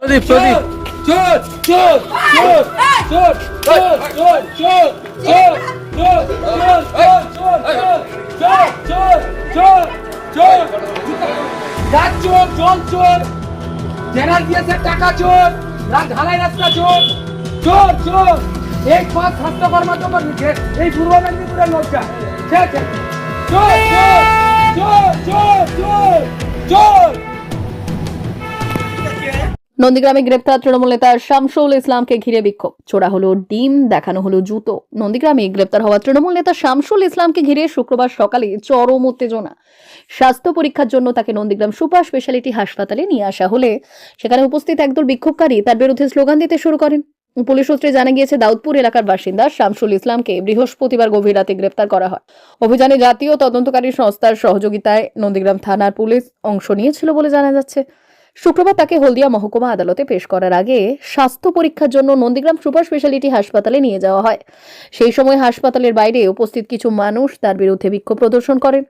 প্রদীপ চোর চোর চোর চোর চোর চোর চোর চোর চোর চোর চোর চোর চোর চোর রাত চোর জল চোর জেনারেল দিয়েছে টাকা চোর ঢালাই রাস্তা চোর চোর চোর এই পাঁচ স্বাস্থ্য কর্মচারী নিচ্ছে এই পূর্ব মেদিনীপুরের লোকটা চোর চোর চোর চোর চোর চোর। নন্দীগ্রামে গ্রেপ্তার তৃণমূল নেতা শামসুল ইসলামকে ঘিরে বিক্ষোভ, ছোড়া হলো ডিম, দেখানো হলো জুতো। নন্দীগ্রামে গ্রেপ্তার হওয়া তৃণমূল নেতা শামসুল ইসলামকে ঘিরে শুক্রবার সকালে চরম উত্তেজনা। স্বাস্থ্য পরীক্ষার জন্য তাকে নন্দীগ্রাম সুপার স্পেশালিটি হাসপাতালে নিয়ে আসা হলে সেখানে উপস্থিত একদল বিক্ষোভকারী তার বিরুদ্ধে স্লোগান দিতে শুরু করেন। পুলিশ সূত্রে জানা গিয়েছে, দাউদপুর এলাকার বাসিন্দা শামসুল ইসলামকে বৃহস্পতিবার গভীর রাতে গ্রেপ্তার করা হয়। অভিযানে জাতীয় তদন্তকারী সংস্থার সহযোগিতায় নন্দীগ্রাম থানার পুলিশ অংশ নিয়েছিল বলে জানা যাচ্ছে। শুক্রবার তাকে হলদিয়া মহকুমা আদালতে পেশ করার আগে স্বাস্থ্য পরীক্ষার জন্য নন্দীগ্রাম সুপার স্পেশালিটি হাসপাতালে নিয়ে যাওয়া হয়। সেই সময় হাসপাতালের বাইরে উপস্থিত কিছু মানুষ তার বিরুদ্ধে বিক্ষোভ প্রদর্শন করেন।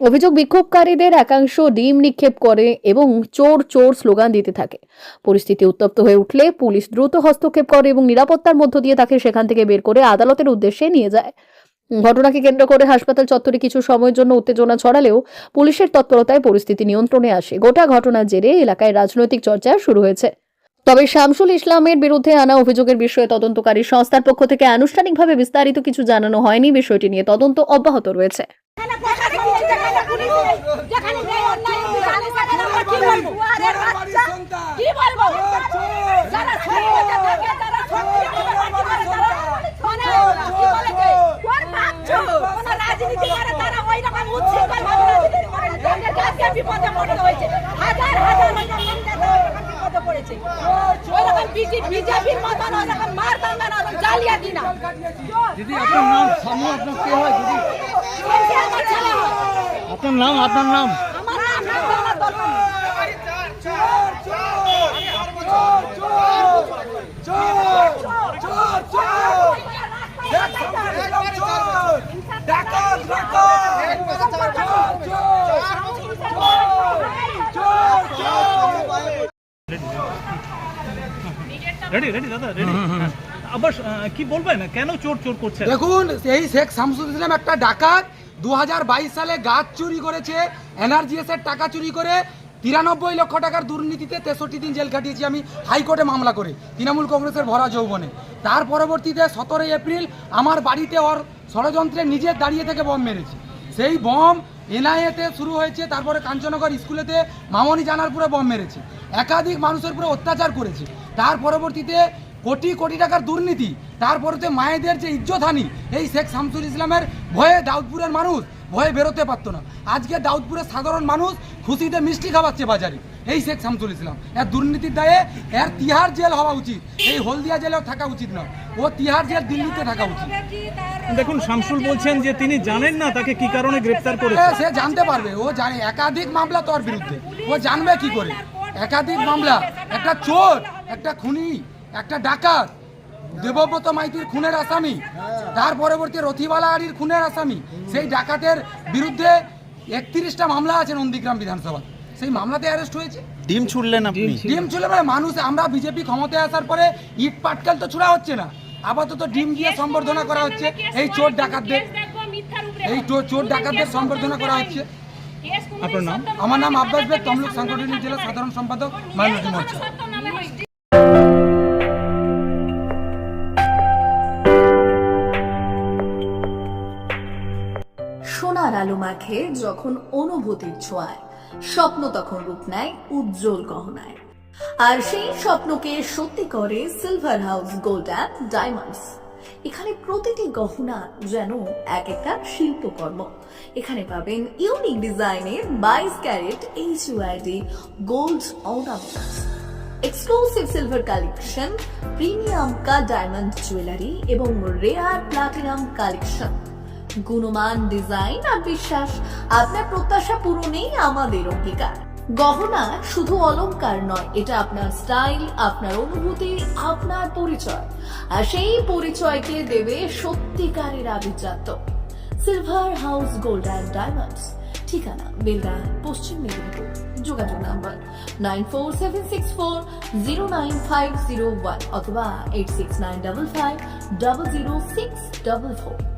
অভিযোগ, বিক্ষোভকারীদের একাংশ ডিম নিক্ষেপ করে এবং চোর চোর স্লোগান দিতে থাকে। পরিস্থিতি উত্তপ্ত হয়ে উঠলে পুলিশ দ্রুত হস্তক্ষেপ করে এবং নিরাপত্তার মধ্য দিয়ে তাকে সেখান থেকে বের করে আদালতের উদ্দেশ্যে নিয়ে যায়। ঘটনাকে কেন্দ্র করে হাসপাতাল চত্বরে কিছু সময়ের জন্য উত্তেজনা ছড়ালেও পুলিশের তৎপরতায় পরিস্থিতি নিয়ন্ত্রণে আসে। গোটা ঘটনার জেরে এলাকায় রাজনৈতিক চর্চা শুরু হয়েছে। তবে শামসুল ইসলামের বিরুদ্ধে আনা অভিযোগের বিষয়ে তদন্তকারী সংস্থার পক্ষ থেকে আনুষ্ঠানিকভাবে বিস্তারিত কিছু জানানো হয়নি। বিষয়টি নিয়ে তদন্ত অব্যাহত রয়েছে। দিদি আপনার নাম সামনে আপনার কে হয় দিদি? আপনার নাম রেডি দাদা রেডি। আবার কি বলবেন, কেন চোর চোর করছে? দেখুন, এই শেখ শামসুল ইসলাম একটা ডাকাত। 2022 সালে গাছ চুরি করেছে, এনআরজিএস এর টাকা চুরি করে 93 লক্ষ টাকার দুর্নীতিতে 63 দিন জেল কাটিয়েছি আমি হাইকোর্টে মামলা করে তৃণমূল কংগ্রেসের ভরা যৌবনে। তার পরবর্তীতে 17 এপ্রিল আমার বাড়িতে ওর ষড়যন্ত্রে নিজের দাঁড়িয়ে থেকে বম মেরেছে। সেই বম এনআইএতে শুরু হয়েছে, তারপরে কাঞ্চননগর স্কুলেতে মামনি জানারপুরে বম মেরেছে, একাধিক মানুষের উপরে অত্যাচার করেছে। তার পরবর্তীতে কোটি কোটি টাকার দুর্নীতি, তারপরে মায়েদের যে ইজ্জতহানি, এই শেখ শামসুল ইসলামের ভয়ে দাউদপুরের মানুষ ভয়ে বেরোতে পারতো না। আজকে দাউদপুরের সাধারণ মানুষ খুশিতে মিষ্টি খাওয়াচ্ছে বাজারে এই শেখ শামসুল ইসলাম। এর দুর্নীতির দায়ে এর তিহার জেল হওয়া উচিত, এই হলদিয়া জেলেও থাকা উচিত না, ও তিহার জেল দিল্লিতে থাকা উচিত। দেখুন, শামসুল বলছেন যে তিনি জানেন না তাকে কি কারণে গ্রেফতার করেছে। সে জানতে পারবে, ও জানে একাধিক মামলা তোর বিরুদ্ধে, ও জানবে কি করে একাধিক মামলা। একটা চোর, একটা খুনি, একটা ডাকাত, দেবব্রত মাইতির খুনের আসামি, তার পরবর্তী রথিবালা আড়ির খুনের আসামি। সেই ডাকাতের বিরুদ্ধে 31টা মামলা আছে নন্দীগ্রাম বিধানসভা, সেই মামলাতে অ্যারেস্ট হয়েছে। ডিম ছুড়লেন আপনি? ডিম ছুড়লে মানে মানুষ, আমরা বিজেপি ক্ষমতায় আসার পরে ইট পাটকেল তো ছুড়া হচ্ছে না, আপাতত ডিম দিয়ে সম্বর্ধনা করা হচ্ছে এই চোর ডাকাতদের, এই চোর ডাকাতদের সম্বর্ধনা করা হচ্ছে। আপনার নাম? আমার নাম আব্বাস বেগ, তমলুক সাংগঠনিক জেলা সাধারণ সম্পাদক, মাইনরিটি মোর্চা। সোনার আলো মাখে যখন অনুভূতির ছোঁয়ায়, স্বপ্ন তখন রূপ নেয় উজ্জ্বল গহনায়। আর সেই স্বপ্নকে সত্যি করে silver house gold and diamonds. এখানে প্রতিটি গহনা যেন এক একটা শিল্পকর্ম। এখানে পাবেন ইউনিক ডিজাইনের 22 carat HUID gold ornaments, exclusive silver collection, premium cut diamond jewellery এবং রেয়ার প্লাটিনাম কালেকশন। গুণমান, ডিজাইন আর বিশ্বাস, আপনার প্রত্যাশা পূরণেই আমাদের অঙ্গীকার। গহনা শুধু অলংকার নয়, এটা আপনার স্টাইল, আপনার অনুভূতি, আপনার পরিচয়। আর সেই পরিচয়কে দেবে সত্যিকারের আভিজাত্য। Silver house gold and diamonds, ঠিকানা বেলডা, পশ্চিম মেদিনীপুর। যোগাযোগ নাম্বার 9476409501 অথবা 86955 00644